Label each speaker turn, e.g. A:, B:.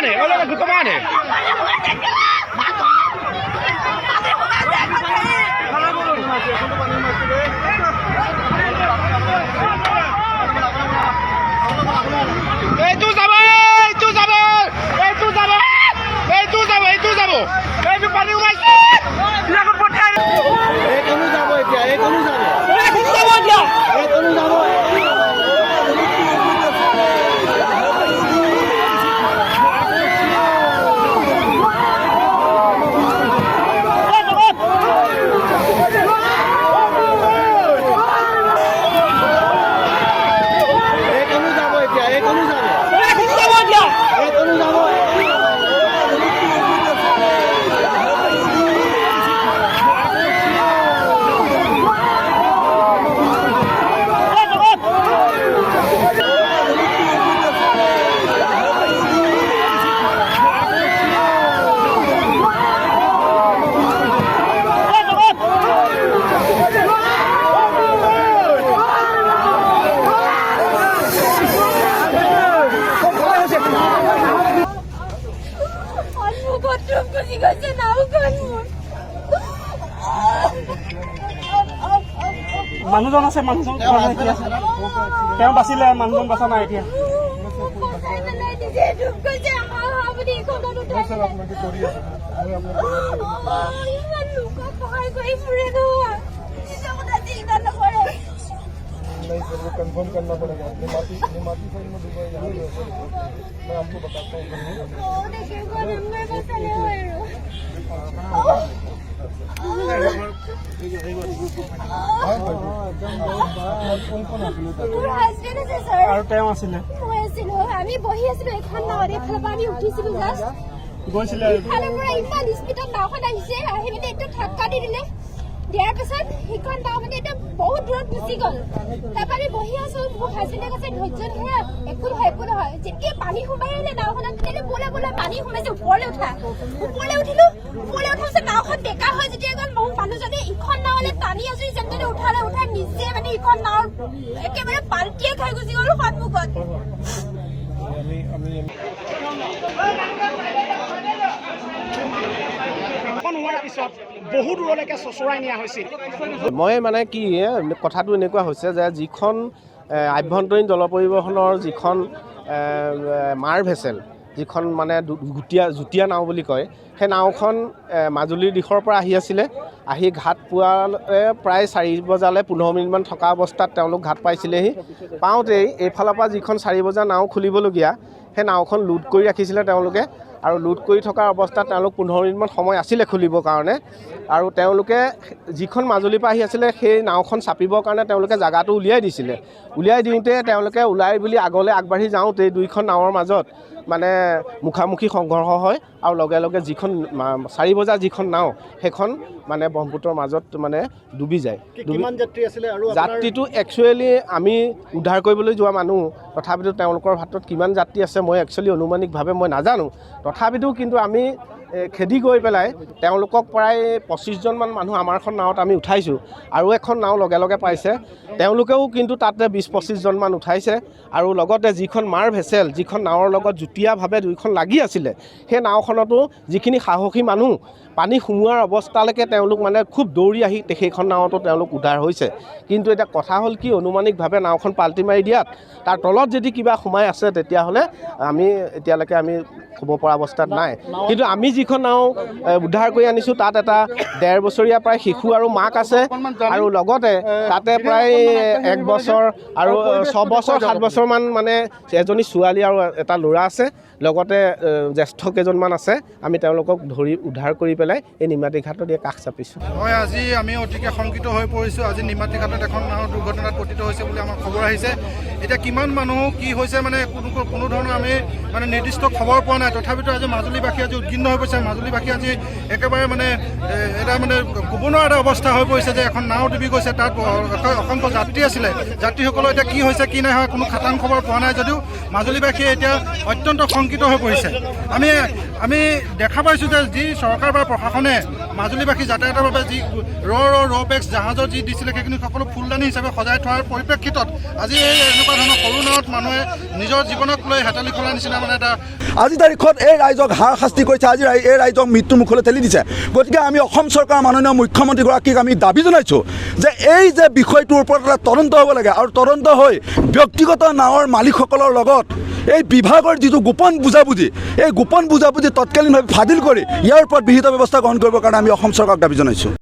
A: tomane, hola que tomane. Tú sabes, tú sabes, tú sabes, tú sabes, tú sabes. Tú para un más. La que pone.
B: Cómo sabes ya, cómo sabes.
A: ¿Cómo sabes ya?
B: Cómo sabes.
C: মানুহজন আছে মানুহজন এতিয়া তেওঁ বাচিলে মানুহজন বাচা নাই এতিয়া
B: कंफर्म करना पड़ेगा निमाती फाइल में डूबा यहाँ मैं आपको बताता हूँ
C: আৰু তেওঁ আছিলে
D: আমি বহি আছিলো এখন নাৱত এফালৰ পৰা আমি উঠিছিলো জাষ্ট
C: গৈছিলে
D: ইফালৰ পৰা ইমান স্পীডত নাওখন আহিছে আহি মানে একদম ধাক্কা দি দিলে দিয়াৰ পিছত সেইখন নাও মানে এতিয়া বহুত দূৰত গুচি গ'ল তাৰপৰা আমি বহি আছো মোৰ হাজবেণ্ডে কৈছে ধৈৰ্য ধৰা একো নহয় যেতিয়া পানী সোমাই আহিলে নাওখনত তেতিয়া বোলে পানী সোমাইছে ওপৰলৈ উঠিলো ওপৰলৈ উঠাৰ পিছত নাওখন বেকা হৈ যেতিয়া গ'ল মোৰ মানুহজনে ইখন নাৱলৈ টানি আজৰি যেনে উঠাই নিজে মানে ইখন নাও একেবাৰে পাল্টিয়ে খাই গুচি গ'ল সন্মুখত
A: বহু দূৰলৈকে চচৰাই নিয়া হৈছিল
E: মই মানে কি কথাটো এনেকুৱা হৈছে যে যিখন আভ্যন্তৰীণ জল পৰিবহণৰ যিখন মাৰ ভেচেল যিখন মানে যুটীয়া নাও বুলি কয় সেই নাওখন মাজুলীৰ দিশৰ পৰা আহি আছিলে আহি ঘাট পোৱালে প্ৰায় 4 বজালৈ 15 মিনিটমান থকা অৱস্থাত তেওঁলোক ঘাট পাইছিলেহি পাওঁতেই এইফালৰ পৰা যিখন 4 বজা নাও খুলিবলগীয়া সেই নাওখন লোড কৰি ৰাখিছিলে তেওঁলোকে আৰু লোড কৰি থকা অৱস্থাত তেওঁলোক 15 মিনিটমান সময় আছিলে খুলিবৰ কাৰণে আৰু তেওঁলোকে যিখন মাজুলীৰ পৰা আহি আছিলে সেই নাওখন চাপিবৰ কাৰণে তেওঁলোকে জাগাটো উলিয়াই দিছিলে উলিয়াই দিওঁতে তেওঁলোকে ওলাই বুলি আগলৈ আগবাঢ়ি যাওঁতে দুইখন নাৱৰ মাজত মানে মুখামুখি সংঘৰ্ষ হয় আৰু লগে লগে যিখন 4 বজা যিখন নাও সেইখন মানে ব্ৰহ্মপুত্ৰৰ মাজত মানে ডুবি যায়
B: কিমান যাত্ৰী আছিলে আৰু
E: যাত্ৰীটো একচুৱেলি আমি উদ্ধাৰ কৰিবলৈ যোৱা মানুহ তথাপিতো তেওঁলোকৰ হাতত কিমান যাত্ৰী আছে মই একচুৱেলি অনুমানিকভাৱে মই নাজানো তথাপিতো কিন্তু আমি খেদি গৈ পেলাই তেওঁলোকক প্ৰায় 25জনমান মানুহ আমাৰখন নাৱত আমি উঠাইছোঁ আৰু এখন নাও লগে লগে পাইছে তেওঁলোকেও কিন্তু তাতে 20-25জনমান উঠাইছে আৰু লগতে যিখন মাৰ ভেচেল যিখন নাৱৰ লগত যুটীয়াভাৱে দুইখন লাগি আছিলে সেই নাওখনতো যিখিনি সাহসী মানুহ পানী সোমোৱাৰ অৱস্থালৈকে তেওঁলোক মানে খুব দৌৰি আহি সেইখন নাৱতো তেওঁলোক উদ্ধাৰ হৈছে কিন্তু এতিয়া কথা হ'ল কি অনুমানিকভাৱে নাওখন পাল্টি মাৰি দিয়াত তাৰ তলত যদি কিবা সোমাই আছে তেতিয়াহ'লে আমি এতিয়ালৈকে আমি ক'ব পৰা অৱস্থাত নাই কিন্তু আমি যিখন নাও উদ্ধাৰ কৰি আনিছোঁ তাত এটা 1.5 বছৰীয়া প্ৰায় শিশু আৰু মাক আছে আৰু লগতে তাতে প্ৰায় 1 বছৰ আৰু 6 বছৰ 7 বছৰমান মানে এজনী ছোৱালী আৰু এটা ল'ৰা আছে লগতে জ্যেষ্ঠ কেইজনমান আছে আমি তেওঁলোকক ধৰি উদ্ধাৰ কৰি পেলাই এই নিমাতী ঘাটত কাষ চাপিছোঁ
F: হয় আজি আমি অতিকে শংকিত হৈ পৰিছোঁ আজি নিমাতী ঘাটত এখন নাও দুৰ্ঘটনাত পতিত হৈছে বুলি আমাৰ খবৰ আহিছে এতিয়া কিমান মানুহ কি হৈছে মানে কোনো ধৰণৰ আমি মানে নিৰ্দিষ্ট খবৰ পোৱা নাই তথাপিতো আজি মাজুলীবাসী আজি উদ্বিগ্ন হৈ পৰিছে মাজুলীবাসী আজি একেবাৰে মানে এটা মানে ক'ব নোৱাৰা এটা অৱস্থা হৈ পৰিছে যে এখন নাও ডুবি গৈছে তাত অসংখ্য যাত্ৰী আছিলে যাত্ৰীসকলৰ এতিয়া কি হৈছে কি নাই হয় কোনো খাটাং খবৰ পোৱা নাই যদিও মাজুলীবাসীয়ে এতিয়া অত্যন্ত শংকিত হৈ পৰিছে আমি দেখা পাইছোঁ যে যি চৰকাৰ বা প্ৰশাসনে মাজুলীবাসী যাতায়াতৰ বাবে যি ৰ' বেক্স জাহাজৰ যি দিছিলে সেইখিনি সকলো ফুলদানি হিচাপে সজাই থোৱাৰ পৰিপ্ৰেক্ষিতত আজি এই এনেকুৱা ধৰণৰ সৰু নাৱত মানুহে নিজৰ জীৱনক লৈ হেতালি খোলাৰ নিচিনা মানে এটা
G: আজি তাৰিখত এই ৰাইজক হাৰাশাস্তি কৰিছে, আজি এই ৰাইজক মৃত্যুৰ মুখলৈ ঠেলি দিছে। গতিকে আমি অসম চৰকাৰৰ মাননীয় মুখ্যমন্ত্ৰীগৰাকীক আমি দাবী জনাইছোঁ যে এই যে বিষয়টোৰ ওপৰত এটা তদন্ত হ'ব লাগে, আৰু তদন্ত হৈ ব্যক্তিগত নাৱৰ মালিকসকলৰ লগত এই বিভাগৰ যিটো গোপন বুজাবুজি, এই গোপন বুজাবুজি তৎকালীনভাৱে ফাদিল কৰি ইয়াৰ ওপৰত বিহিত ব্যৱস্থা গ্ৰহণ কৰিবৰ কাৰণে আমি অসম চৰকাৰক দাবী জনাইছোঁ।